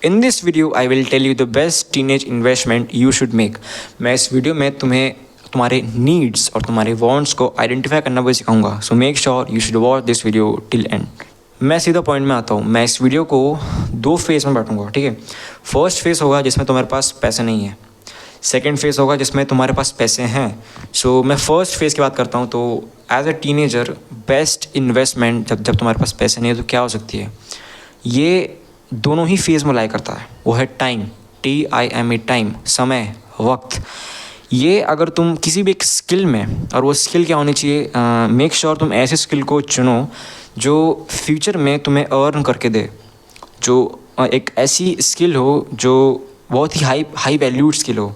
In this video I will tell you the best teenage investment you should make. मैं इस video में तुम्हें तुम्हारे नीड्स और तुम्हारे वांट्स को आइडेंटिफाई करना भी सिखाऊंगा। So make sure you should watch this video till and. मैं सीधा पॉइंट में आता हूँ। मैं इस वीडियो को 2 फेज़ में बांटूंगा, ठीक है। फर्स्ट फेज़ होगा जिसमें तुम्हारे पास पैसे नहीं है, सेकेंड फेज़ होगा जिसमें तुम्हारे पास पैसे हैं। सो मैं फर्स्ट फेज़ की बात करता हूँ। तो as a teenager best investment जब तुम्हारे पास पैसे नहीं है तो क्या हो सकती है, ये दोनों ही फेज़ में लाई करता है। वो है टाइम, TIME, टाइम, समय, वक्त। ये अगर तुम किसी भी एक स्किल में, और वो स्किल क्या होनी चाहिए, मेक श्योर तुम ऐसे स्किल को चुनो जो फ्यूचर में तुम्हें अर्न करके दे, जो एक ऐसी स्किल हो जो बहुत ही हाई वैल्यूड स्किल हो,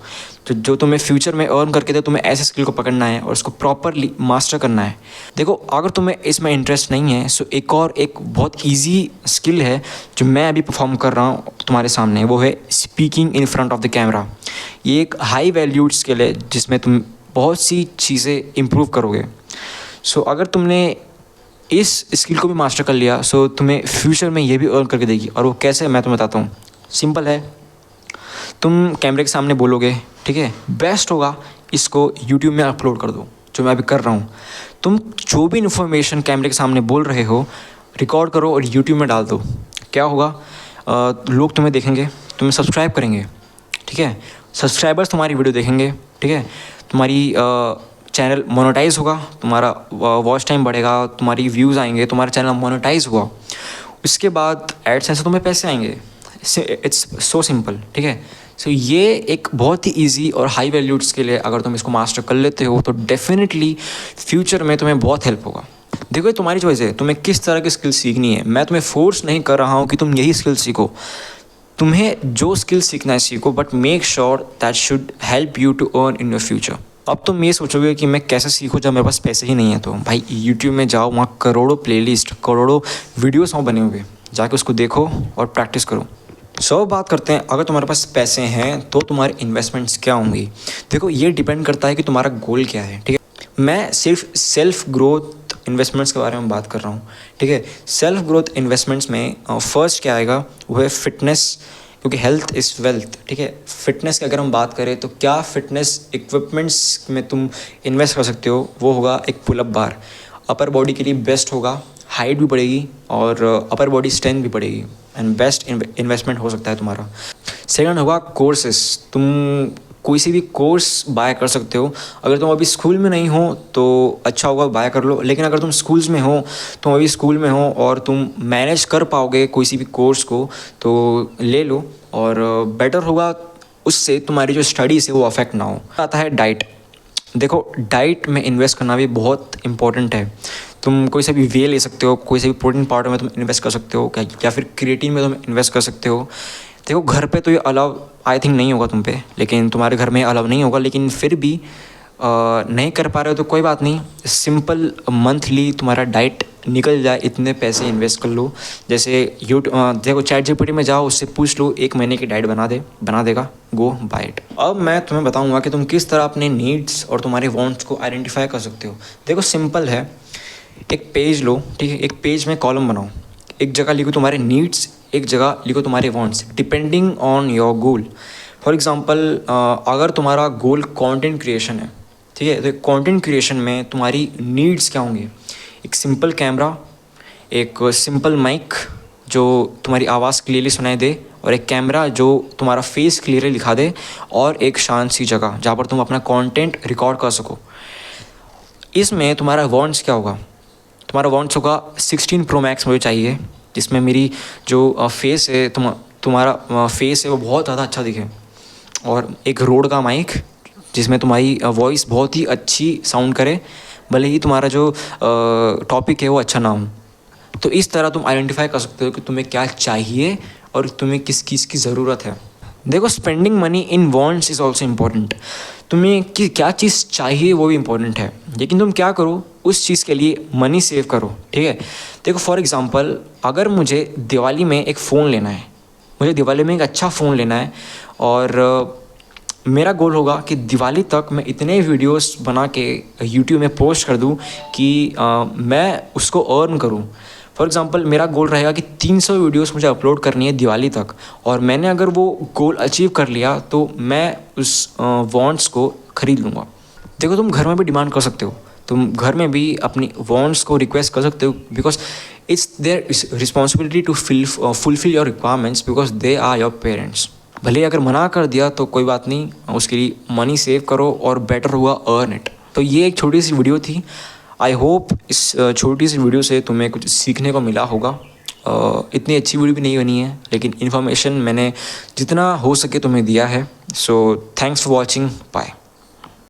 जो तुम्हें फ्यूचर में अर्न करके दे। तुम्हें ऐसे स्किल को पकड़ना है और उसको प्रॉपरली मास्टर करना है। देखो, अगर तुम्हें इसमें इंटरेस्ट नहीं है सो एक बहुत इजी स्किल है जो मैं अभी परफॉर्म कर रहा हूँ तुम्हारे सामने, वो है speaking in front of the camera. ये एक हाई वैल्यूड स्किल है जिसमें तुम बहुत सी चीज़ें इम्प्रूव करोगे। सो अगर तुमने इस स्किल को भी मास्टर कर लिया सो तुम्हें फ्यूचर में ये भी अर्न करके देगी। और वो कैसे, मैं तुम्हें बताता हूँ। सिंपल है, तुम कैमरे के सामने बोलोगे, ठीक है। बेस्ट होगा इसको यूट्यूब में अपलोड कर दो, जो मैं अभी कर रहा हूँ। तुम जो भी इन्फॉर्मेशन कैमरे के सामने बोल रहे हो रिकॉर्ड करो और यूट्यूब में डाल दो। क्या होगा, लोग तुम्हें देखेंगे, तुम्हें सब्सक्राइब करेंगे, ठीक है। सब्सक्राइबर्स तुम्हारी वीडियो देखेंगे, ठीक है। तुम्हारी चैनल मोनेटाइज होगा, तुम्हारा वॉच टाइम बढ़ेगा, तुम्हारी व्यूज़ आएंगे, तुम्हारा चैनल मोनेटाइज हुआ। उसके बाद एड्स से तुम्हें पैसे आएंगे। इट्स सो सिंपल, ठीक है। सो ये एक बहुत ही इजी और हाई वैल्यूड स्किल है। अगर तुम इसको मास्टर कर लेते हो तो डेफिनेटली फ्यूचर में तुम्हें बहुत हेल्प होगा। देखो, ये तुम्हारी चॉइस है, तुम्हें किस तरह की स्किल सीखनी है। मैं तुम्हें फोर्स नहीं कर रहा हूँ कि तुम यही स्किल सीखो। तुम्हें जो स्किल सीखना है सीखो, but make sure that should help you to earn in your future. अब तुम ये सोचोगे कि मैं कैसे सीखूं जब मेरे पास पैसे ही नहीं है। तो भाई यूट्यूब में जाओ, वहाँ करोड़ों प्लेलिस्ट, करोड़ों वीडियोस वहाँ बने हुए, जाके उसको देखो और प्रैक्टिस करो। सो बात करते हैं, अगर तुम्हारे पास पैसे हैं तो तुम्हारे इन्वेस्टमेंट्स क्या होंगी। देखो, ये डिपेंड करता है कि तुम्हारा गोल क्या है, ठीक है। मैं सिर्फ सेल्फ ग्रोथ इन्वेस्टमेंट्स के बारे में बात कर रहा हूँ, ठीक है। सेल्फ ग्रोथ इन्वेस्टमेंट्स में फर्स्ट क्या आएगा, वो है फिटनेस, क्योंकि हेल्थ इज़ वेल्थ, ठीक है। फिटनेस की अगर हम बात करें तो क्या फिटनेस इक्विपमेंट्स में तुम इन्वेस्ट कर सकते हो, वो होगा एक पुलअप बार। अपर बॉडी के लिए बेस्ट होगा, हाइट भी बढ़ेगी और अपर बॉडी स्ट्रेंथ भी बढ़ेगी, एंड बेस्ट इन्वेस्टमेंट हो सकता है तुम्हारा। सेकंड होगा कोर्सेस। तुम कोई सी भी कोर्स बाय कर सकते हो। अगर तुम अभी स्कूल में नहीं हो तो अच्छा होगा, बाय कर लो। लेकिन अगर तुम स्कूल्स में हो, तुम अभी स्कूल में हो और तुम मैनेज कर पाओगे कोई सी भी कोर्स को, तो ले लो, और बेटर होगा उससे तुम्हारी जो स्टडीज़ है वो अफेक्ट ना हो। आता है डाइट। देखो, डाइट में इन्वेस्ट करना भी बहुत इंपॉर्टेंट है। तुम कोई सा भी वे ले सकते हो, कोई से भी प्रोटीन पाउडर में तुम इन्वेस्ट कर सकते हो, या फिर क्रिएटिन में तुम इन्वेस्ट कर सकते हो। देखो, घर पे तो ये अलाउ आई थिंक नहीं होगा तुम पे, लेकिन तुम्हारे घर में अलाउ नहीं होगा, लेकिन फिर भी नहीं कर पा रहे हो तो कोई बात नहीं। सिंपल मंथली तुम्हारा डाइट निकल जाए, इतने पैसे इन्वेस्ट कर लो। जैसे देखो, ChatGPT में जाओ, उससे पूछ लो, 1 महीने की डाइट बना देगा, गो बाय इट। अब मैं तुम्हें बताऊंगा कि तुम किस तरह अपने नीड्स और तुम्हारे वांट्स को आइडेंटिफाई कर सकते हो। देखो, सिंपल है, एक पेज लो, ठीक है। एक पेज में कॉलम बनाओ, एक जगह लिखो तुम्हारे नीड्स, एक जगह लिखो तुम्हारे wants, depending on your goal. For example, अगर तुम्हारा गोल कंटेंट क्रिएशन है, ठीक है, तो कंटेंट क्रिएशन में तुम्हारी नीड्स क्या होंगे। एक सिंपल कैमरा, एक सिंपल माइक जो तुम्हारी आवाज़ क्लियरली सुनाई दे, और एक कैमरा जो तुम्हारा फेस क्लियरली दिखा दे, और एक शांत सी जगह जहाँ पर तुम अपना कंटेंट रिकॉर्ड कर सको। इसमें तुम्हारा वांट्स क्या होगा, तुम्हारा वांट्स होगा 16 Pro Max मुझे चाहिए, जिसमें मेरी जो फेस है, तुम्हारा फेस है वो बहुत ज़्यादा अच्छा दिखे, और एक रोड का माइक जिसमें तुम्हारी वॉइस बहुत ही अच्छी साउंड करे, भले ही तुम्हारा जो टॉपिक है वो अच्छा ना हो। तो इस तरह तुम आइडेंटिफाई कर सकते हो कि तुम्हें क्या चाहिए और तुम्हें किस चीज़ की ज़रूरत है। देखो, spending money in wants is also important. तुम्हें क्या चीज़ चाहिए वो भी इम्पॉर्टेंट है, लेकिन तुम क्या करो, उस चीज़ के लिए मनी सेव करो, ठीक है। देखो, फॉर एग्ज़ाम्पल, अगर मुझे दिवाली में एक फ़ोन लेना है, मुझे दिवाली में एक अच्छा फ़ोन लेना है, और मेरा गोल होगा कि दिवाली तक मैं इतने वीडियोस बना के यूट्यूब में पोस्ट कर दूं कि मैं उसको अर्न करूं। फॉर एग्जांपल मेरा गोल रहेगा कि 300 वीडियोस मुझे अपलोड करनी है दिवाली तक, और मैंने अगर वो गोल अचीव कर लिया तो मैं उस वॉन्ट्स को खरीद लूँगा। देखो, तुम घर में भी डिमांड कर सकते हो, तुम घर में भी अपनी वॉन्ट्स को रिक्वेस्ट कर सकते हो, because it's their responsibility to fulfil your requirements, because they are your parents. भले ही अगर मना कर दिया तो कोई बात नहीं, उसके लिए मनी सेव करो और बेटर हुआ अर्न इट। तो ये एक छोटी सी वीडियो थी। आई होप इस छोटी सी वीडियो से तुम्हें कुछ सीखने को मिला होगा। इतनी अच्छी वीडियो भी नहीं बनी है, लेकिन इन्फॉर्मेशन मैंने जितना हो सके तुम्हें दिया है। So thanks for watching, bye.